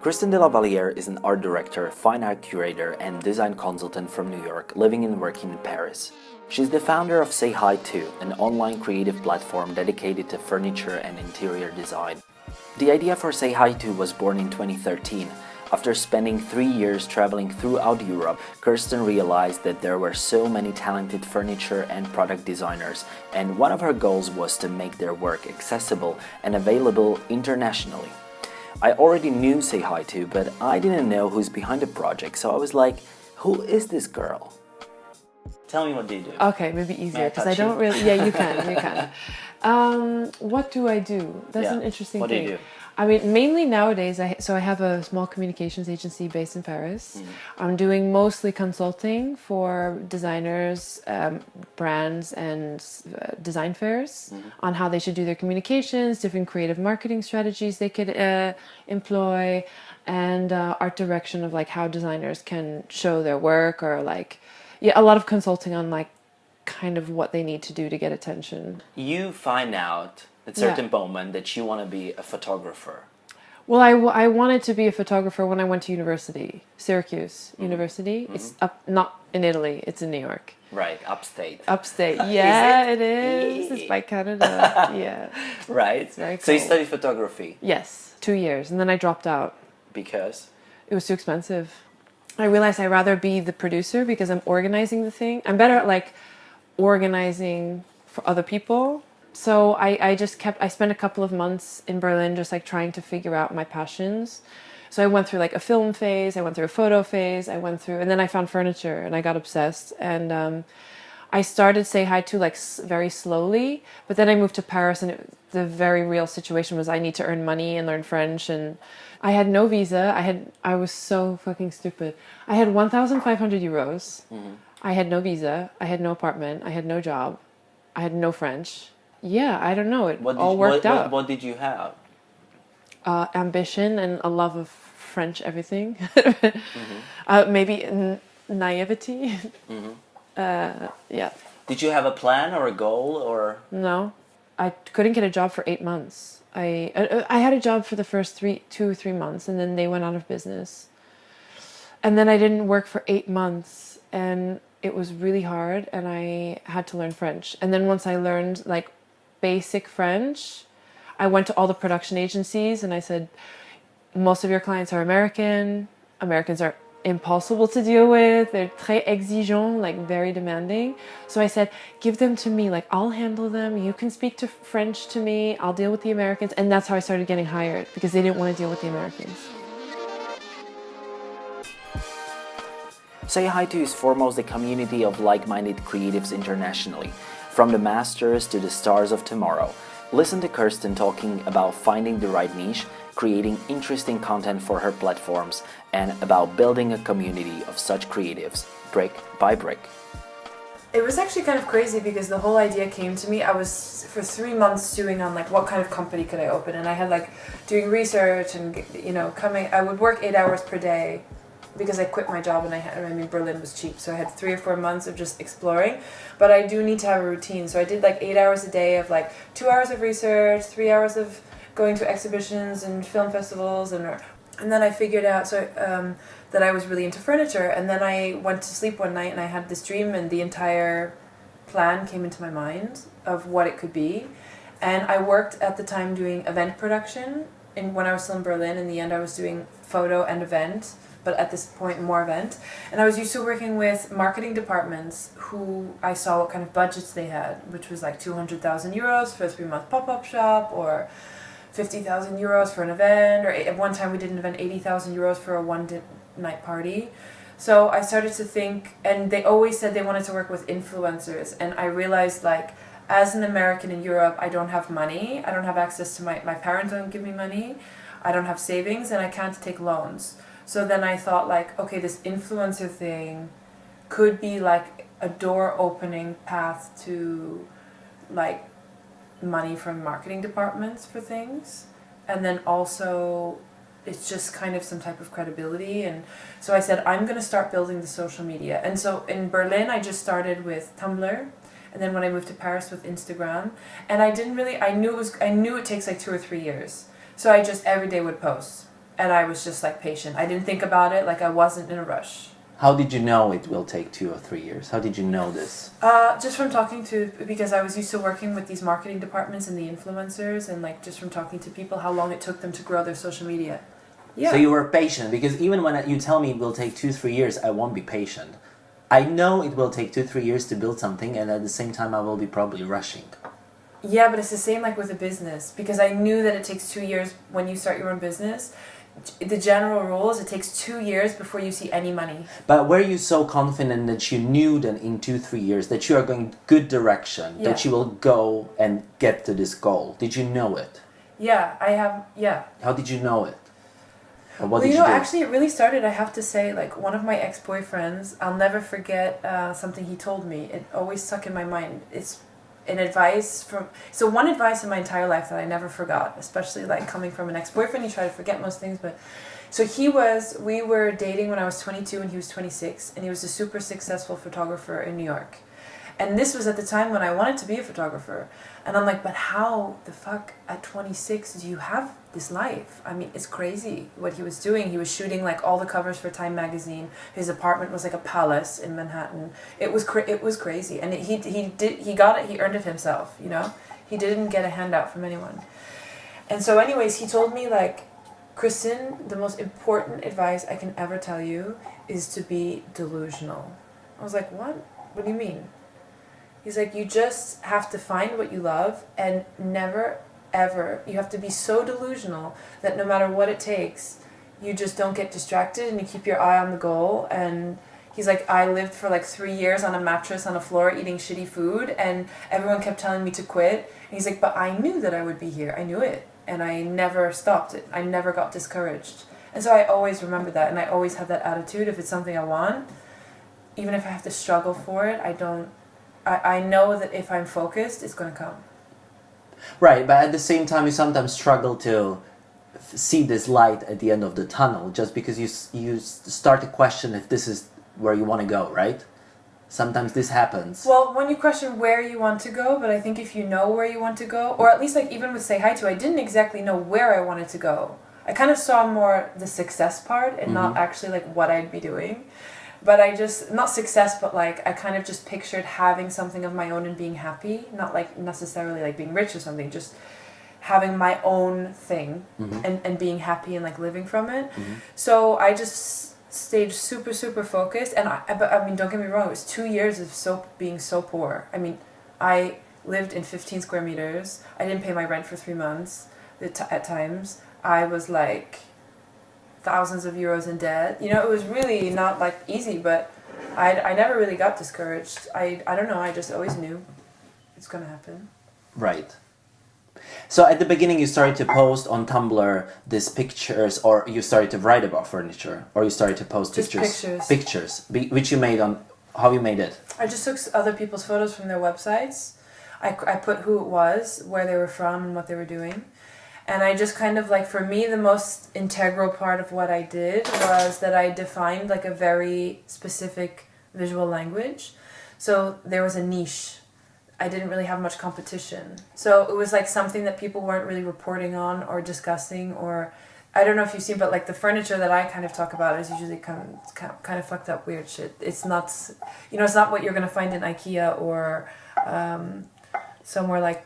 Kristen de la Vallière is an art director, fine art curator, and design consultant from New York, living and working in Paris. She's the founder of Say Hi To, an online creative platform dedicated to furniture and interior design. The idea for Say Hi To was born in 2013. After spending 3 years traveling throughout Europe, Kristen realized that there were so many talented furniture and product designers, and one of her goals was to make their work accessible and available internationally. I already knew Say Hi To, but I didn't know who's behind the project, so I was like, who is this girl? Tell me, what do you do? Okay, maybe easier, because I don't really... Yeah, you can. What do I do? That's an interesting thing. What do you do? I mean, mainly nowadays, I have a small communications agency based in Paris. I'm doing mostly consulting for designers, brands, and design fairs on how they should do their communications, different creative marketing strategies they could employ, and art direction of like how designers can show their work, or like, a lot of consulting on like kind of what they need to do to get attention. You find out at a certain moment that you want to be a photographer. Well, I wanted to be a photographer when I went to university, Syracuse University. It's not in Italy, it's in New York. Right, upstate. Upstate, yeah, it is. It's by Canada, yeah. Right, it's very cool. So you study photography? Yes, 2 years, and then I dropped out. Because? It was too expensive. I realized I'd rather be the producer because I'm organizing the thing. I'm better at like organizing for other people. So I spent a couple of months in Berlin just like trying to figure out my passions. So I went through like a film phase, I went through a photo phase, and then I found furniture and I got obsessed. And I started Say Hi To like very slowly, but then I moved to Paris, and the very real situation was I need to earn money and learn French, and I had no visa. I was so fucking stupid. I had 1,500 euros. I had no visa. I had no apartment. I had no job. I had no French. Yeah, I don't know. It all worked out. What did you have? Ambition and a love of French everything. Maybe naivety. Yeah. Did you have a plan or a goal or? No, I couldn't get a job for 8 months. I had a job for the first 2 or 3 months, and then they went out of business. And then I didn't work for 8 months, and it was really hard, and I had to learn French. And then once I learned like basic French, I went to all the production agencies and I said, most of your clients are American. Americans are impossible to deal with. They're très exigeant, like very demanding. So I said, give them to me, like I'll handle them. You can speak to French to me. I'll deal with the Americans. And that's how I started getting hired, because they didn't want to deal with the Americans. Say Hi To is foremost a community of like-minded creatives internationally, from the masters to the stars of tomorrow. Listen to Kristen talking about finding the right niche, creating interesting content for her platforms, and about building a community of such creatives, brick by brick. It was actually kind of crazy because the whole idea came to me. I was for 3 months stewing on like what kind of company could I open, and I had like doing research and I would work 8 hours per day because I quit my job, and Berlin was cheap, so I had 3 or 4 months of just exploring. But I do need to have a routine, so I did like 8 hours a day of like 2 hours of research, 3 hours of going to exhibitions and film festivals, and then I figured out that I was really into furniture. And then I went to sleep one night and I had this dream, and the entire plan came into my mind of what it could be. And I worked at the time doing event production, and when I was still in Berlin. In the end I was doing photo and event, but at this point more event. And I was used to working with marketing departments who I saw what kind of budgets they had, which was like 200,000 euros for a 3-month pop-up shop, or 50,000 euros for an event, or at one time we did an event 80,000 euros for a one-night party. So I started to think, and they always said they wanted to work with influencers, and I realized like, as an American in Europe, I don't have money, I don't have access to my parents don't give me money, I don't have savings, and I can't take loans. So then I thought like, okay, this influencer thing could be like a door opening path to like money from marketing departments for things. And then also it's just kind of some type of credibility. And so I said, I'm going to start building the social media. And so in Berlin, I just started with Tumblr. And then when I moved to Paris, with Instagram. And I knew it takes like 2 or 3 years. So I just every day would post. And I was just like patient. I didn't think about it, like I wasn't in a rush. How did you know it will take 2 or 3 years? How did you know this? Just from talking to, because I was used to working with these marketing departments and the influencers, and like just from talking to people, how long it took them to grow their social media. Yeah. So you were patient, because even when you tell me it will take 2-3 years, I won't be patient. I know it will take 2-3 years to build something, and at the same time I will be probably rushing. Yeah, but it's the same like with a business, because I knew that it takes 2 years when you start your own business. The general rule is it takes 2 years before you see any money. But were you so confident that you knew that in 2-3 years that you are going good direction, that you will go and get to this goal? Did you know it? Yeah, I have, yeah. How did you know it? Or what Well, did you do? Actually it really started, I have to say, like one of my ex-boyfriends, I'll never forget something he told me. It always stuck in my mind. It's an advice from, so one advice in my entire life that I never forgot, especially like coming from an ex-boyfriend. You try to forget most things, but so we were dating when I was 22 and he was 26, and he was a super successful photographer in New York. And this was at the time when I wanted to be a photographer. And I'm like, but how the fuck at 26 do you have this life? I mean, it's crazy what he was doing. He was shooting like all the covers for Time magazine. His apartment was like a palace in Manhattan. It was crazy. And he got it, he earned it himself, you know? He didn't get a handout from anyone. And so anyways, he told me like, Kristen, the most important advice I can ever tell you is to be delusional. I was like, what? What do you mean? He's like, you just have to find what you love, and never, ever, you have to be so delusional that no matter what it takes, you just don't get distracted and you keep your eye on the goal. And he's like, I lived for like 3 years on a mattress on a floor eating shitty food, and everyone kept telling me to quit. And he's like, but I knew that I would be here. I knew it. And I never stopped it. I never got discouraged. And so I always remember that, and I always have that attitude. If it's something I want, even if I have to struggle for it, I know that if I'm focused, it's going to come. Right, but at the same time, you sometimes struggle to see this light at the end of the tunnel, just because you start to question if this is where you want to go, right? Sometimes this happens. Well, when you question where you want to go, but I think if you know where you want to go, or at least like even with Say Hi To, I didn't exactly know where I wanted to go. I kind of saw more the success part and not actually like what I'd be doing. But I just, not success, but like I kind of just pictured having something of my own and being happy, not like necessarily like being rich or something, just having my own thing and being happy and like living from it. So I just stayed super, super focused. And but I mean, don't get me wrong, it was 2 years of being so poor. I mean, I lived in 15 square meters. I didn't pay my rent for 3 months at times. I was like thousands of euros in debt. You know, it was really not like easy, but I never really got discouraged. I don't know, I just always knew it's gonna happen. Right. So at the beginning you started to post on Tumblr these pictures, or you started to write about furniture, or you started to post just pictures, which you made on, how you made it? I just took other people's photos from their websites. I put who it was, where they were from, and what they were doing. And I just kind of like, for me, the most integral part of what I did was that I defined like a very specific visual language. So there was a niche. I didn't really have much competition. So it was like something that people weren't really reporting on or discussing, or I don't know if you've seen, but like the furniture that I kind of talk about is usually kind of fucked up weird shit. It's not, you know, it's not what you're going to find in IKEA or somewhere like,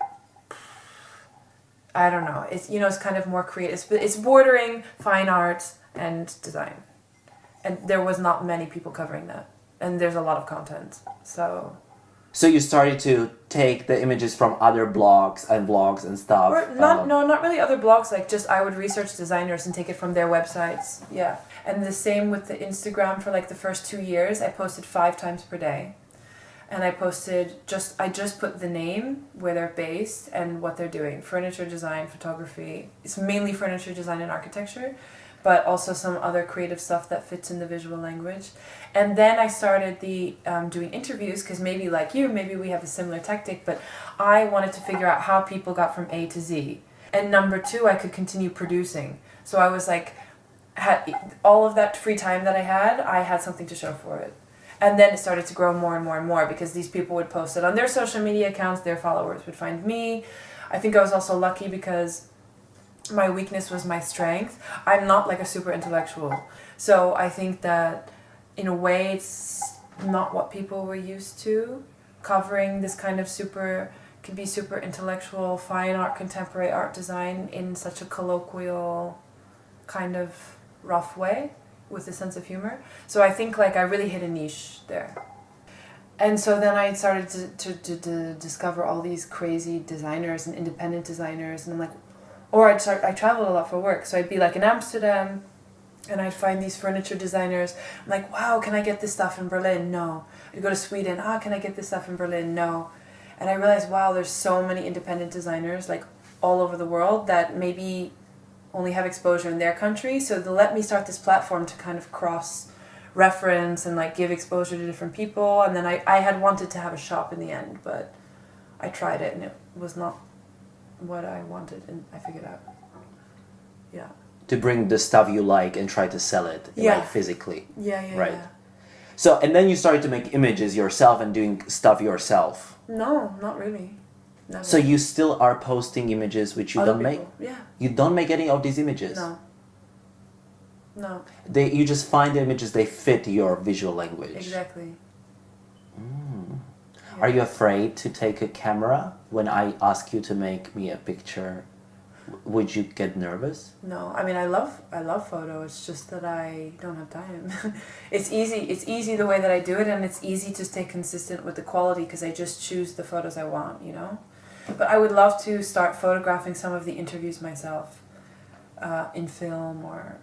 I don't know. It's, you know, it's kind of more creative. It's bordering fine art and design. And there was not many people covering that. And there's a lot of content. So you started to take the images from other blogs and vlogs and stuff. Or not really other blogs, like just I would research designers and take it from their websites. Yeah. And the same with the Instagram. For like the first 2 years, I posted 5 times per day. And I just put the name, where they're based, and what they're doing. Furniture design, photography. It's mainly furniture design and architecture, but also some other creative stuff that fits in the visual language. And then I started doing interviews, because maybe like you, maybe we have a similar tactic, but I wanted to figure out how people got from A to Z. And number 2, I could continue producing. So I was like, all of that free time that I had something to show for it. And then it started to grow more and more and more, because these people would post it on their social media accounts, their followers would find me. I think I was also lucky because my weakness was my strength. I'm not like a super intellectual. So I think that in a way it's not what people were used to, covering this kind of could be super intellectual, fine art, contemporary art design in such a colloquial kind of rough way with a sense of humor. So I think like I really hit a niche there. And so then I started to discover all these crazy designers and independent designers, and I'm like, or I traveled a lot for work, so I'd be like in Amsterdam and I'd find these furniture designers. I'm like, wow, can I get this stuff in Berlin? No. I'd go to Sweden, can I get this stuff in Berlin? No. And I realized, wow, there's so many independent designers like all over the world that maybe only have exposure in their country. So they let me start this platform to kind of cross-reference and like give exposure to different people. And then I had wanted to have a shop in the end, but I tried it and it was not what I wanted, and I figured out. Yeah. To bring the stuff you like and try to sell it like physically. Yeah. Right. Yeah. So, and then you started to make images yourself and doing stuff yourself. No, not really. Never. So you still are posting images which you don't make? Yeah. You don't make any of these images? No. You just find the images, they fit your visual language. Exactly. Are you afraid to take a camera when I ask you to make me a picture? Would you get nervous? No, I mean I love photo. It's just that I don't have time. It's easy the way that I do it, and it's easy to stay consistent with the quality because I just choose the photos I want, you know. But I would love to start photographing some of the interviews myself, in film or.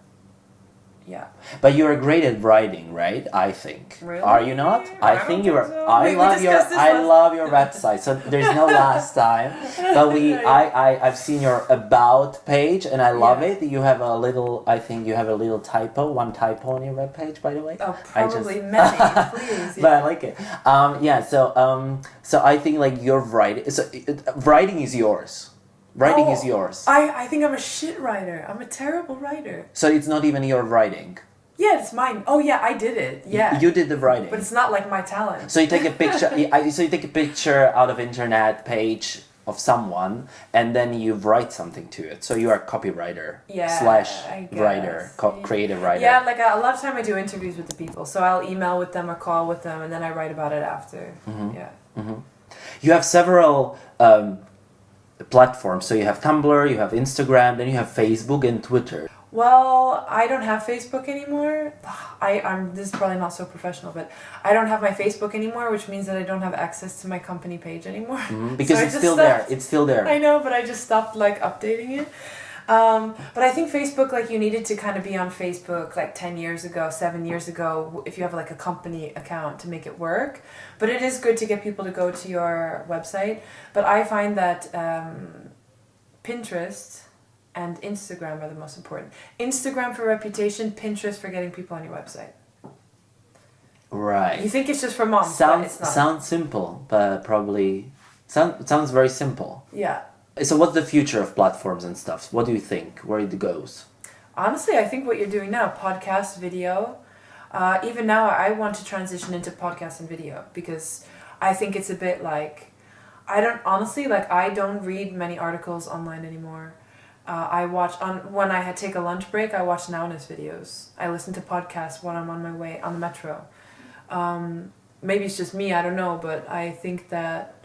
Yeah. But you're great at writing, right? I think. Really? Are you not? I think you are. So. I love your website. So there's no last time. But I've seen your about page and I love it. You have a little typo, one typo on your web page, by the way. Oh, probably many, please. Yeah. But I like it. So I think like your writing. So writing is yours. Writing is yours. I think I'm a shit writer. I'm a terrible writer. So it's not even your writing. Yeah, it's mine. Oh yeah, I did it. Yeah. You did the writing. But it's not like my talent. So you take a picture. So you take a picture out of internet page of someone, and then you write something to it. So you are a copywriter / writer, creative writer. Yeah, like a lot of time I do interviews with the people. So I'll email with them or call with them, and then I write about it after. Mm-hmm. Yeah. Mm-hmm. You have several. Platforms. So you have Tumblr, you have Instagram, then you have Facebook and Twitter. Well, I don't have Facebook anymore. This is probably not so professional, but I don't have my Facebook anymore, which means that I don't have access to my company page anymore. Mm-hmm. Because it's still there. It's still there. I know, but I just stopped like updating it. But I think Facebook, like you needed to kind of be on Facebook like 10 years ago, 7 years ago, if you have like a company account to make it work. But it is good to get people to go to your website. But I find that Pinterest and Instagram are the most important. Instagram for reputation, Pinterest for getting people on your website. Right. You think it's just for moms, but it's not. Sounds simple, but probably sounds very simple. Yeah. So what's the future of platforms and stuff? What do you think? Where it goes? Honestly, I think what you're doing now, podcast, video, even now I want to transition into podcast and video because I think it's a bit like, I don't read many articles online anymore. I watch, when I take a lunch break, I watch Nowness videos. I listen to podcasts when I'm on my way on the metro. Maybe it's just me, I don't know, but I think that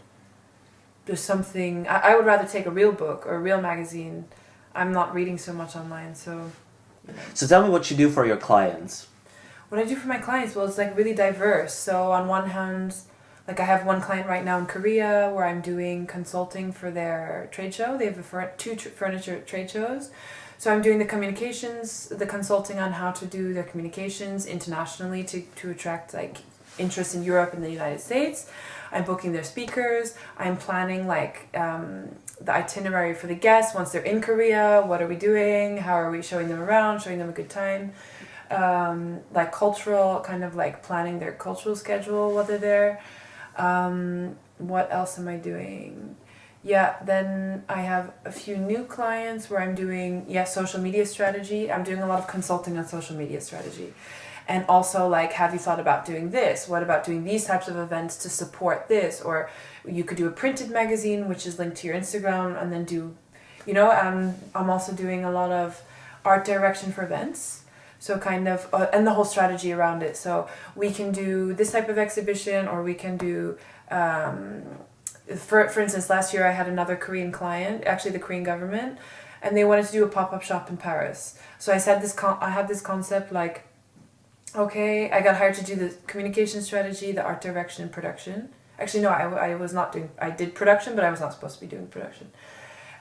there's something, I would rather take a real book or a real magazine. I'm not reading so much online, so. So tell me what you do for your clients. What I do for my clients, well, it's like really diverse. So on one hand, like I have one client right now in Korea where I'm doing consulting for their trade show. They have two furniture trade shows. So I'm doing the communications, the consulting on how to do their communications internationally to attract like interest in Europe and the United States. I'm booking their speakers. I'm planning like the itinerary for the guests once they're in Korea. What are we doing? How are we showing them around? Showing them a good time. Like cultural, kind of like planning their cultural schedule while they're there. What else am I doing? Yeah, then I have a few new clients where I'm doing social media strategy. I'm doing a lot of consulting on social media strategy. And also, like, have you thought about doing this? What about doing these types of events to support this? Or you could do a printed magazine, which is linked to your Instagram, and then do, You know, I'm also doing a lot of art direction for events. So kind of, and the whole strategy around it. So we can do this type of exhibition, or we can do, for instance, last year I had another Korean client, actually the Korean government, and they wanted to do a pop-up shop in Paris. So I said I had this concept like, okay, I got hired to do the communication strategy, the art direction, and production. Actually, no, I was not doing, I did production, but I was not supposed to be doing production.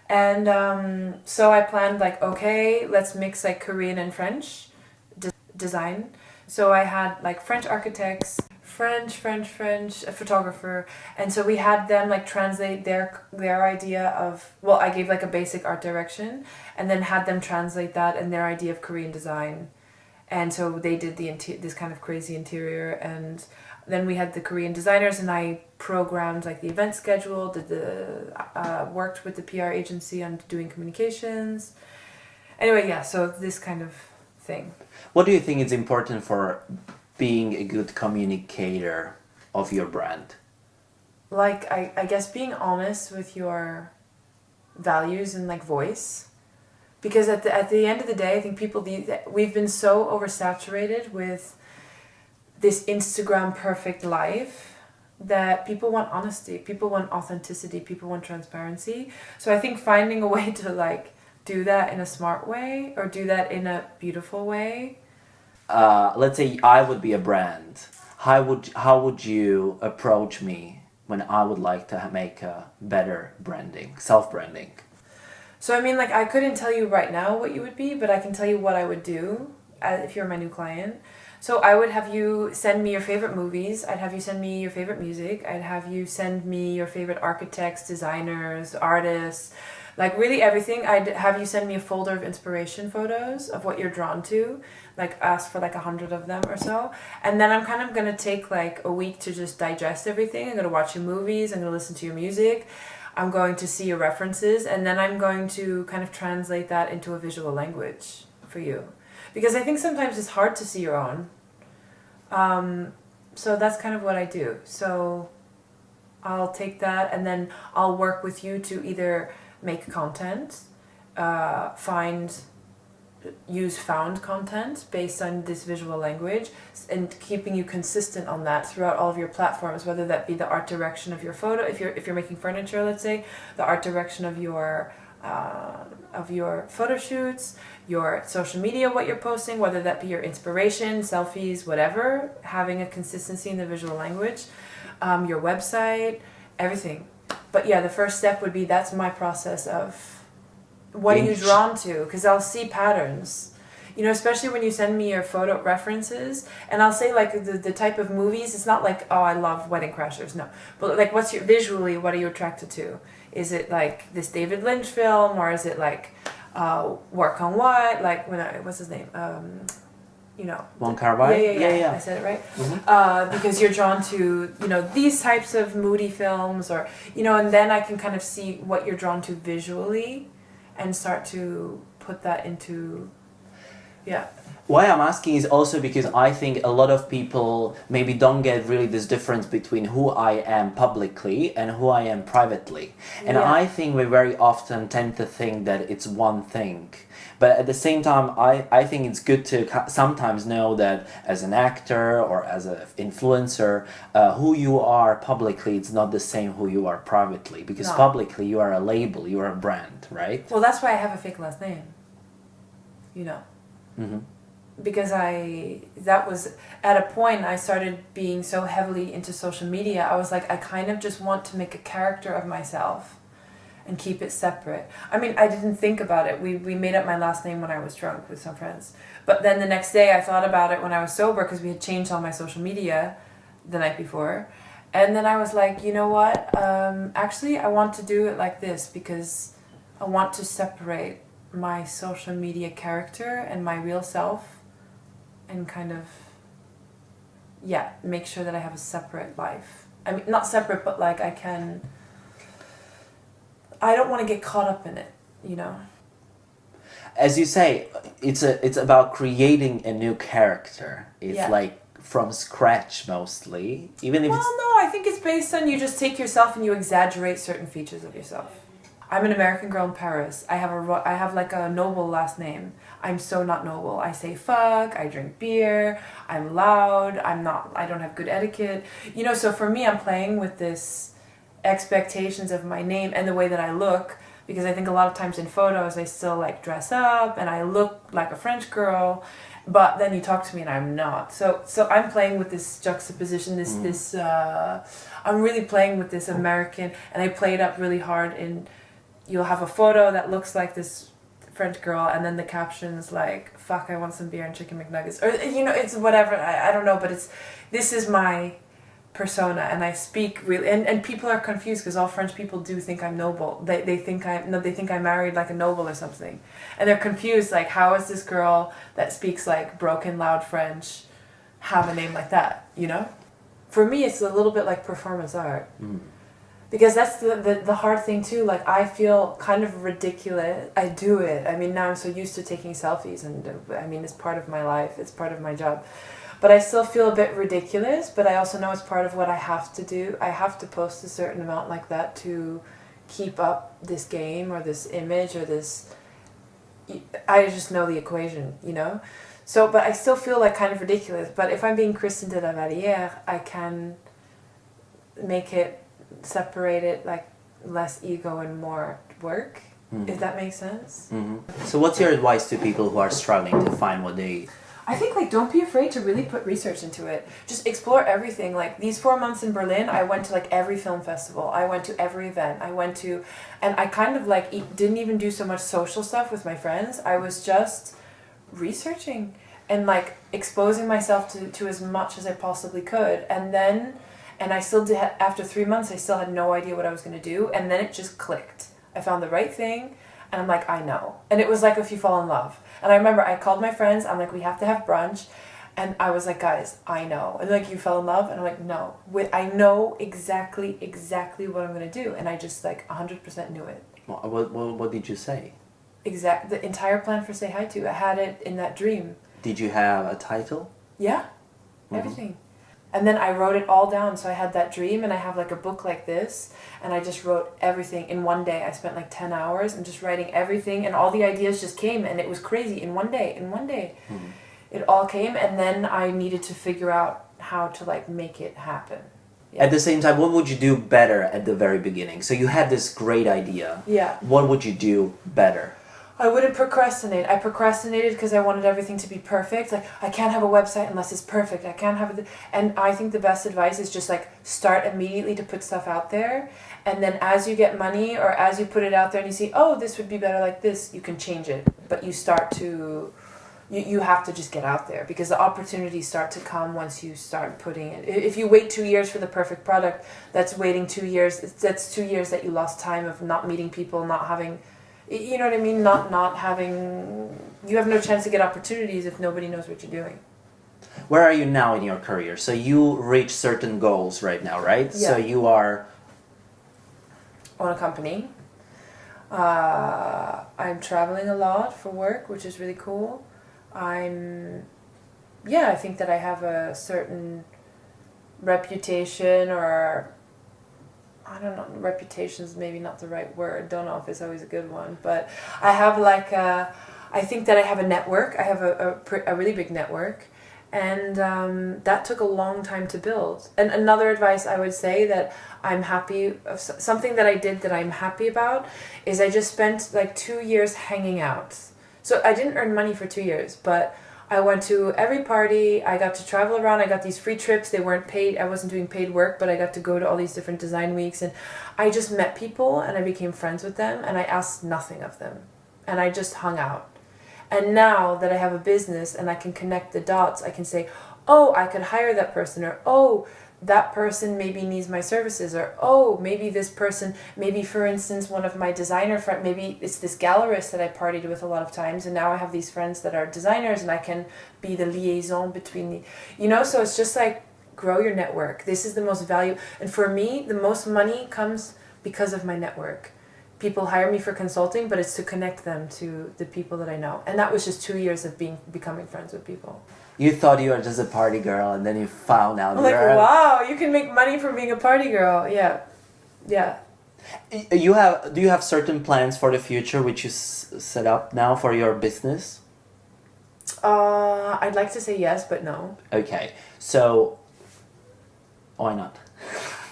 And so I planned like, okay, let's mix like Korean and French design. So I had like French architects, French, a photographer, and so we had them like translate their idea of, well, I gave like a basic art direction, and then had them translate that and their idea of Korean design. And so they did this kind of crazy interior, and then we had the Korean designers, and I programmed like the event schedule, worked with the PR agency on doing communications. Anyway, yeah, so this kind of thing. What do you think is important for being a good communicator of your brand? Like, I guess being honest with your values and like voice. Because at the end of the day, I think we've been so oversaturated with this Instagram perfect life that people want honesty, people want authenticity, people want transparency. So I think finding a way to like do that in a smart way, or do that in a beautiful way. Let's say I would be a brand. How would you approach me when I would like to make a better branding, self-branding? So I mean, like, I couldn't tell you right now what you would be, but I can tell you what I would do if you're my new client. So I would have you send me your favorite movies. I'd have you send me your favorite music. I'd have you send me your favorite architects, designers, artists, like really everything. I'd have you send me a folder of inspiration photos of what you're drawn to, like ask for like 100 of them or so. And then I'm kind of going to take like a week to just digest everything. I'm going to watch your movies. I'm going to listen to your music. I'm going to see your references, and then I'm going to kind of translate that into a visual language for you. Because I think sometimes it's hard to see your own. So that's kind of what I do. So I'll take that, and then I'll work with you to either make content, use found content based on this visual language, and keeping you consistent on that throughout all of your platforms, whether that be the art direction of your photo, if you're making furniture, let's say, the art direction of your photo shoots, your social media, what you're posting, whether that be your inspiration, selfies, whatever, having a consistency in the visual language, your website, everything. But yeah, the first step would be, that's my process of what are you drawn to? Because I'll see patterns, you know, especially when you send me your photo references, and I'll say like the type of movies. It's not like, oh, I love Wedding Crashers, no, but like, visually, what are you attracted to? Is it like this David Lynch film, or is it like Work on What? Like what's his name? You know, Wong Kar-wai. Yeah. I said it right. Mm-hmm. Because you're drawn to, you know, these types of moody films, or you know, and then I can kind of see what you're drawn to visually, and start to put that into, yeah. Why I'm asking is also because I think a lot of people maybe don't get really this difference between who I am publicly and who I am privately. And Yeah. I think we very often tend to think that it's one thing. But at the same time, I think it's good to sometimes know that as an actor or as an influencer, who you are publicly, it's not the same who you are privately. Because No. publicly, you are a label, you are a brand, right? Well, that's why I have a fake last name, you know. Mm-hmm. Because that was at a point I started being so heavily into social media. I was like, I kind of just want to make a character of myself and keep it separate. I mean, I didn't think about it. We made up my last name when I was drunk with some friends. But then the next day I thought about it when I was sober, because we had changed all my social media the night before. And then I was like, you know what? Actually, I want to do it like this, because I want to separate my social media character and my real self, and kind of, yeah, make sure that I have a separate life. I mean, not separate, but like I don't want to get caught up in it, you know? As you say, it's about creating a new character. It's like from scratch mostly, even if Well, no, I think it's based on, you just take yourself and you exaggerate certain features of yourself. I'm an American girl in Paris. I have like a noble last name. I'm so not noble. I say fuck, I drink beer, I'm loud, I don't have good etiquette. You know, so for me, I'm playing with this expectations of my name and the way that I look, because I think a lot of times in photos I still like dress up and I look like a French girl, but then you talk to me and I'm not. So I'm playing with this juxtaposition, I'm really playing with this American, and I play it up really hard in, you'll have a photo that looks like this French girl and then the caption's like, fuck, I want some beer and chicken McNuggets, or you know, it's whatever, I don't know, but this is my persona, and I speak really, and people are confused because all French people do think I'm noble. They think I married like a noble or something, and they're confused, like, how is this girl that speaks like broken loud French have a name like that, you know? For me, it's a little bit like performance art. Because that's the hard thing too. Like, I feel kind of ridiculous. I do it. I mean, now I'm so used to taking selfies, and I mean, it's part of my life. It's part of my job. But I still feel a bit ridiculous, but I also know it's part of what I have to do. I have to post a certain amount like that to keep up this game or this image or this... I just know the equation, you know? So, but I still feel like kind of ridiculous. But if I'm being Kristen de la Vallière, I can make it, separate it, like less ego and more work. If that makes sense. So what's your advice to people who are struggling to find what they... I think, like, don't be afraid to really put research into it. Just explore everything. Like, these 4 months in Berlin, I went to like every film festival. I went to every event. And I kind of like didn't even do so much social stuff with my friends. I was just researching and like exposing myself to as much as I possibly could. And I still did, after 3 months, I still had no idea what I was going to do. And then it just clicked. I found the right thing. And I'm like, I know. And it was like if you fall in love. And I remember I called my friends. I'm like, we have to have brunch. And I was like, guys, I know. And like, you fell in love? And I'm like, no. I know exactly what I'm going to do. And I just like 100% knew it. What did you say? The entire plan for Say Hi To. I had it in that dream. Did you have a title? Yeah. Everything. And then I wrote it all down. So I had that dream, and I have like a book like this, and I just wrote everything in one day. I spent like 10 hours and just writing everything, and all the ideas just came, and it was crazy in one day. It all came, and then I needed to figure out how to like make it happen. At the same time, what would you do better at the very beginning? So you had this great idea. Yeah. What would you do better? I wouldn't procrastinate. I procrastinated because I wanted everything to be perfect. Like, I can't have a website unless it's perfect. I can't have it. And I think the best advice is just like start immediately to put stuff out there. And then as you get money or as you put it out there and you see, oh, this would be better like this, you can change it. But you start to, you have to just get out there, because the opportunities start to come once you start putting it. If you wait 2 years for the perfect product, that's waiting 2 years. That's 2 years that you lost time of not meeting people, not having... You know what I mean? Not having... You have no chance to get opportunities if nobody knows what you're doing. Where are you now in your career? So you reach certain goals right now, right? Yeah. So you are... On a company. I'm traveling a lot for work, which is really cool. I think that I have a certain reputation, or... I don't know, reputation is maybe not the right word. Don't know if it's always a good one. But I have like I think that I have a network. I have a really big network. And that took a long time to build. And another advice I would say that I'm happy, something that I did that I'm happy about, is I just spent like 2 years hanging out. So I didn't earn money for 2 years, but I went to every party. I got to travel around. I got these free trips. They weren't paid. I wasn't doing paid work, but I got to go to all these different design weeks. And I just met people and I became friends with them, and I asked nothing of them. And I just hung out. And now that I have a business and I can connect the dots, I can say, oh, I could hire that person, or oh, that person maybe needs my services, or oh, maybe this person, maybe for instance one of my designer friends, maybe it's this gallerist that I partied with a lot of times, and now I have these friends that are designers, and I can be the liaison between the, you know, so it's just like grow your network. This is the most value, and for me the most money comes because of my network. People hire me for consulting, but it's to connect them to the people that I know, and that was just 2 years of becoming friends with people. You thought you were just a party girl, and then you found out I'm like, wow, you can make money from being a party girl. Yeah. Do you have certain plans for the future which you set up now for your business? I'd like to say yes, but no. Okay, so why not?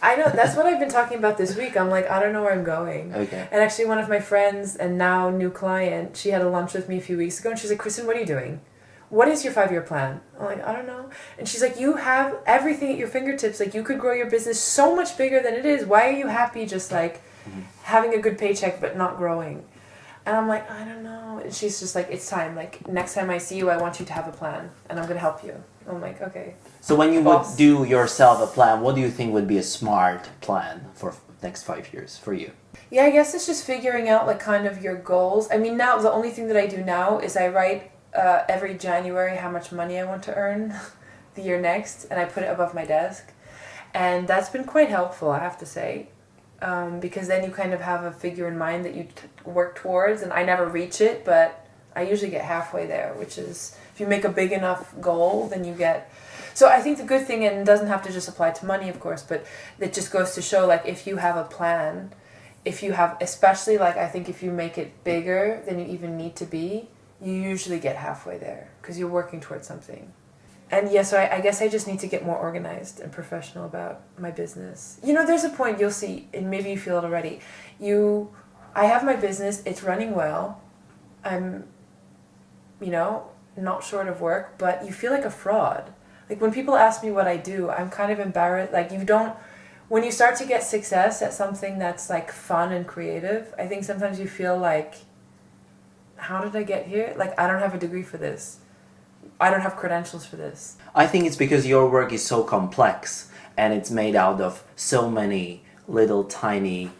I know, that's what I've been talking about this week. I'm like, I don't know where I'm going. Okay. And actually one of my friends and now new client, she had a lunch with me a few weeks ago and she's like, Kristen, what are you doing? What is your 5-year plan? I'm like, I don't know. And she's like, you have everything at your fingertips. Like, you could grow your business so much bigger than it is. Why are you happy just like having a good paycheck but not growing? And I'm like, I don't know. And she's just like, it's time. Like, next time I see you, I want you to have a plan and I'm going to help you. I'm like, okay. So when you would do yourself a plan, what do you think would be a smart plan for next 5 years for you? Yeah, I guess it's just figuring out like kind of your goals. I mean, now the only thing that I do now is I write every January how much money I want to earn the year next, and I put it above my desk. And that's been quite helpful, I have to say, because then you kind of have a figure in mind that you work towards, and I never reach it, but I usually get halfway there, which is, if you make a big enough goal, then you get... So I think the good thing, and it doesn't have to just apply to money, of course, but it just goes to show, like, if you have a plan, if you have, especially, like, I think if you make it bigger than you even need to be, you usually get halfway there because you're working towards something. And yeah, so I guess I just need to get more organized and professional about my business. You know, there's a point you'll see, and maybe you feel it already. I have my business, it's running well. I'm, not short of work, but you feel like a fraud. Like when people ask me what I do, I'm kind of embarrassed. Like when you start to get success at something that's like fun and creative, I think sometimes you feel like, how did I get here? Like, I don't have a degree for this. I don't have credentials for this. I think it's because your work is so complex and it's made out of so many little tiny,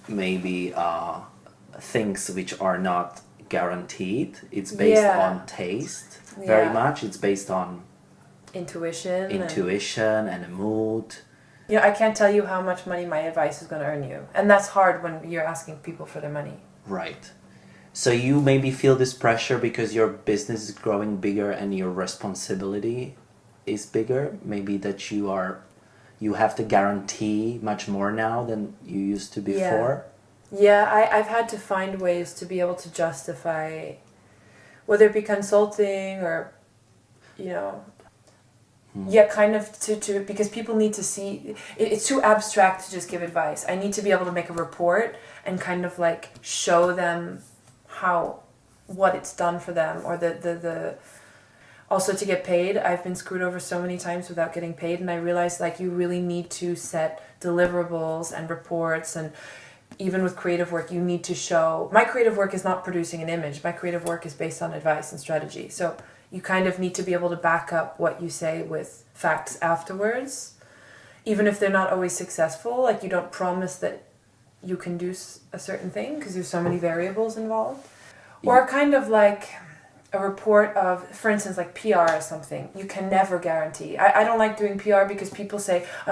maybe things which are not guaranteed. It's based on taste very much. It's based on intuition and a mood. I can't tell you how much money my advice is going to earn you. And that's hard when you're asking people for their money. Right. So you maybe feel this pressure because your business is growing bigger and your responsibility is bigger. Maybe that you have to guarantee much more now than you used to before. Yeah, I've had to find ways to be able to justify, whether it be consulting or, kind of to because people need to see, it's too abstract to just give advice. I need to be able to make a report and kind of like show them what it's done for them, or the also to get paid. I've been screwed over so many times without getting paid, and I realized like you really need to set deliverables and reports, and even with creative work you need to show. My creative work is not producing an image. My creative work is based on advice and strategy. So you kind of need to be able to back up what you say with facts afterwards, even if they're not always successful. Like you don't promise that you can do a certain thing because there's so many variables involved. Or kind of like a report of, for instance, like PR or something. You can never guarantee. I don't like doing PR because people say, I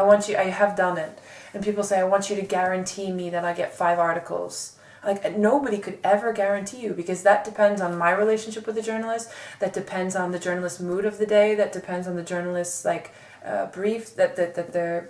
have done it. And people say, I want you to guarantee me that I get 5 articles. Like nobody could ever guarantee you, because that depends on my relationship with the journalist. That depends on the journalist's mood of the day. That depends on the journalist's brief, that their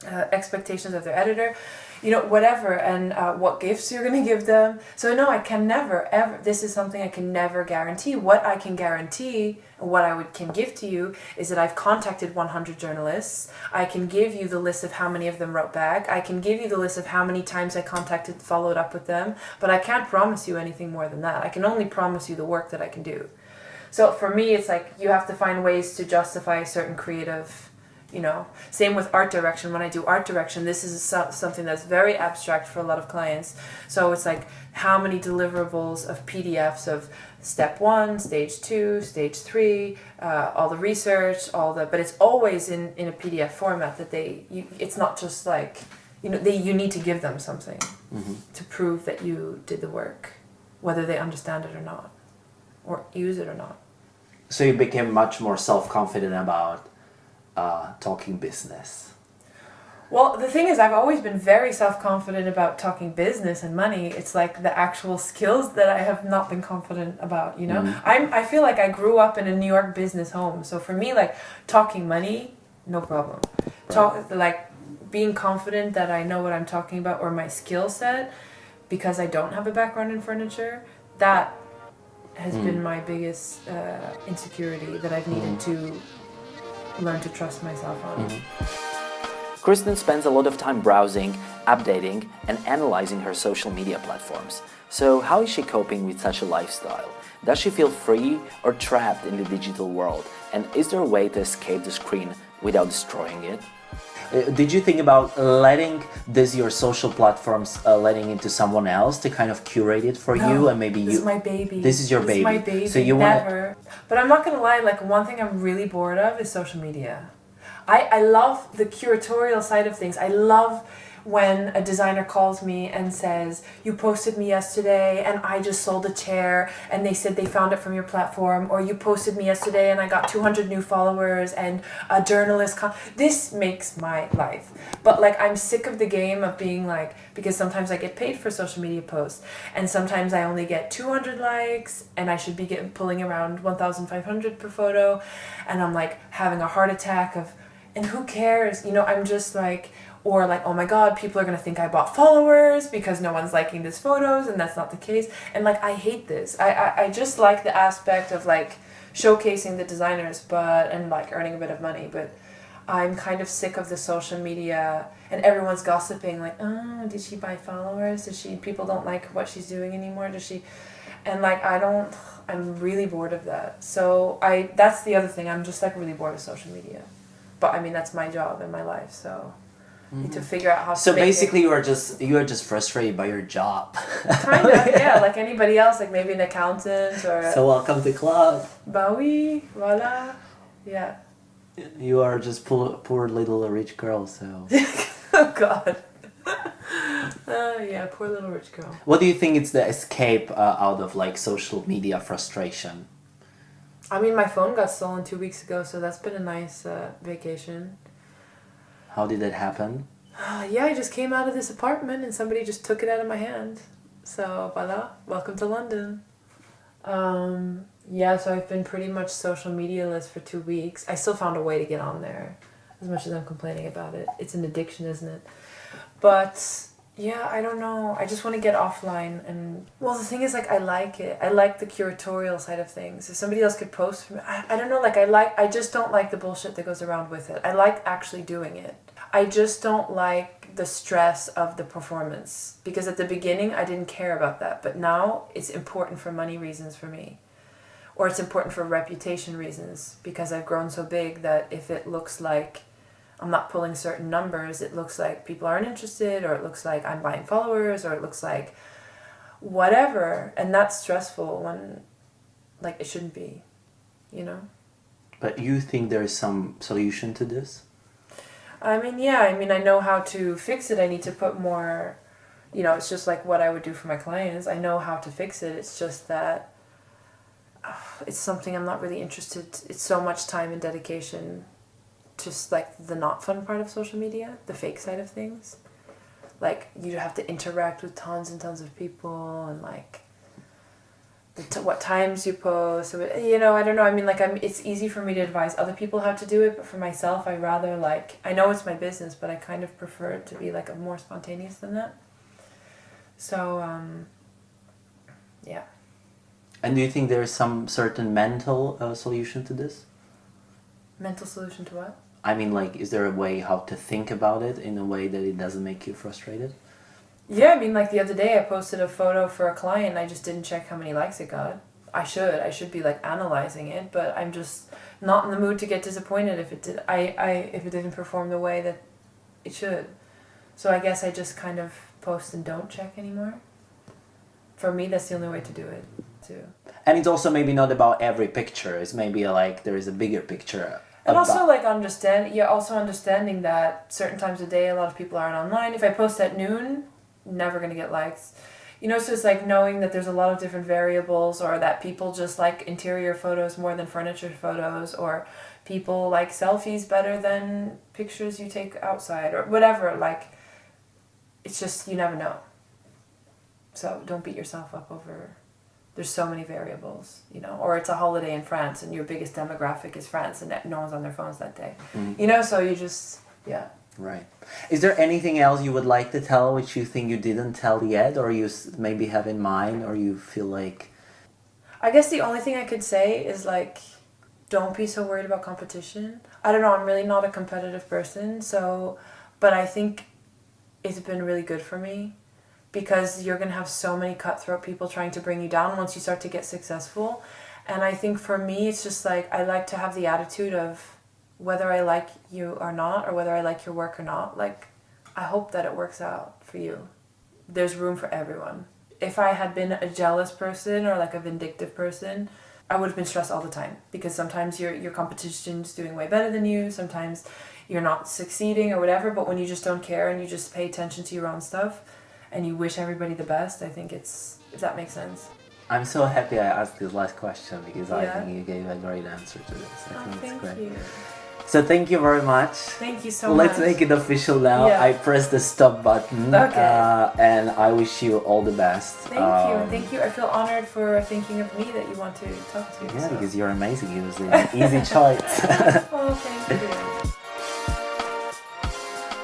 expectations of their editor, whatever, and what gifts you're going to give them. So no, I can never, ever, this is something I can never guarantee. What I can guarantee, and what can give to you, is that I've contacted 100 journalists. I can give you the list of how many of them wrote back. I can give you the list of how many times I followed up with them, but I can't promise you anything more than that. I can only promise you the work that I can do. So for me, it's like you have to find ways to justify certain creative, same with art direction. When I do art direction, this is something that's very abstract for a lot of clients. So it's like how many deliverables of PDFs of step 1, stage 2, stage 3, all the research, but it's always in a PDF format that it's not just like, you need to give them something to prove that you did the work, whether they understand it or not, or use it or not. So you became much more self-confident about talking business. Well, the thing is, I've always been very self-confident about talking business and money. It's like the actual skills that I have not been confident about, I feel like I grew up in a New York business home. So for me, like talking money, no problem. being confident that I know what I'm talking about or my skill set, because I don't have a background in furniture, that has been my biggest insecurity that I've needed to learn to trust myself on. Kristen spends a lot of time browsing, updating, and analyzing her social media platforms. So how is she coping with such a lifestyle? Does she feel free or trapped in the digital world? And is there a way to escape the screen without destroying it? Did you think about letting your social platforms letting into someone else to kind of curate it for you, and maybe this is my baby. This is your baby. This is my baby. So you never. But I'm not gonna lie. Like, one thing I'm really bored of is social media. I love the curatorial side of things. I love when a designer calls me and says, you posted me yesterday and I just sold a chair and they said they found it from your platform, or you posted me yesterday and I got 200 new followers and a journalist this makes my life. But like, I'm sick of the game of being like, because sometimes I get paid for social media posts and sometimes I only get 200 likes and I should be pulling around 1,500 per photo, and I'm like having a heart attack of, and who cares? You know, I'm just like, or like, oh my god, people are gonna think I bought followers because no one's liking these photos, and that's not the case. And like, I hate this. I just like the aspect of like showcasing the designers, and like earning a bit of money, but I'm kind of sick of the social media and everyone's gossiping like, oh, did she buy followers? People don't like what she's doing anymore? Does she? And like, I'm really bored of that. So that's the other thing. I'm just like really bored of social media. But I mean, that's my job and my life, so need to figure out how to. So basically, you are just frustrated by your job. Kind of, yeah, like anybody else, like maybe an accountant or. So welcome to club. Bah oui, voilà, yeah. You are just poor little rich girl, so. Oh God. Yeah, poor little rich girl. What do you think is the escape out of like social media frustration? I mean, my phone got stolen 2 weeks ago, so that's been a nice vacation. How did that happen? Yeah, I just came out of this apartment and somebody just took it out of my hand. So, voila, welcome to London. Yeah, so I've been pretty much social media-less for 2 weeks. I still found a way to get on there, as much as I'm complaining about it. It's an addiction, isn't it? But yeah, I don't know. I just want to get offline. And well, the thing is, like, I like it. I like the curatorial side of things. If somebody else could post for me, I don't know. Like, I just don't like the bullshit that goes around with it. I like actually doing it. I just don't like the stress of the performance, because at the beginning I didn't care about that, but now it's important for money reasons for me, or it's important for reputation reasons, because I've grown so big that if it looks like I'm not pulling certain numbers, it looks like people aren't interested, or it looks like I'm buying followers, or it looks like whatever, and that's stressful when, like, it shouldn't be, you know? But you think there is some solution to this? I mean, yeah, I know how to fix it. I need to put more, it's just like what I would do for my clients. I know how to fix it. It's just that it's something I'm not really interested. It's so much time and dedication, just like the not fun part of social media, the fake side of things. Like, you have to interact with tons and tons of people, and like what times you post. So, I don't know. I mean, like, it's easy for me to advise other people how to do it, but for myself, I rather, like, I know it's my business, but I kind of prefer it to be like more spontaneous than that. So, yeah. And do you think there is some certain mental solution to this? Mental solution to what? I mean, like, is there a way how to think about it in a way that it doesn't make you frustrated? Yeah, I mean, like, the other day I posted a photo for a client and I just didn't check how many likes it got. I should be, like, analyzing it, but I'm just not in the mood to get disappointed if it didn't perform the way that it should. So I guess I just kind of post and don't check anymore. For me, that's the only way to do it, too. And it's also maybe not about every picture. It's maybe, like, there is a bigger picture. And also, like, understanding that certain times of day a lot of people aren't online. If I post at noon, never going to get likes. So it's like knowing that there's a lot of different variables, or that people just like interior photos more than furniture photos, or people like selfies better than pictures you take outside, or whatever. Like, it's just, you never know. So don't beat yourself up over, there's so many variables, or it's a holiday in France and your biggest demographic is France and no one's on their phones that day. So you just, yeah. Right. Is there anything else you would like to tell which you think you didn't tell yet, or you maybe have in mind, or you feel like... I guess the only thing I could say is like, don't be so worried about competition. I don't know, I'm really not a competitive person, but I think it's been really good for me, because you're going to have so many cutthroat people trying to bring you down once you start to get successful. And I think for me, it's just like, I like to have the attitude of whether I like you or not, or whether I like your work or not, like, I hope that it works out for you. There's room for everyone. If I had been a jealous person or like a vindictive person, I would have been stressed all the time, because sometimes your competition's doing way better than you, sometimes you're not succeeding or whatever, but when you just don't care and you just pay attention to your own stuff and you wish everybody the best, I think if that makes sense. I'm so happy I asked this last question, because I Yeah. think you gave a great answer to this. I think it's great. You. So thank you very much. Thank you so Let's much. make it official now. Yeah. I press the stop button. Okay. And I wish you all the best. Thank you. I feel honored for thinking of me, that you want to talk to. Yeah, so. because you're amazing. It was an easy choice. Oh, thank you.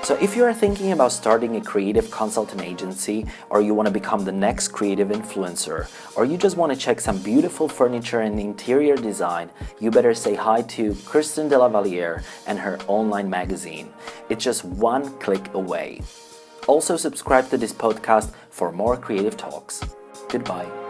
So if you are thinking about starting a creative consultant agency, or you want to become the next creative influencer, or you just want to check some beautiful furniture and interior design, you better say hi to Kristen de la Vallière and her online magazine. It's just one click away. Also subscribe to this podcast for more creative talks. Goodbye.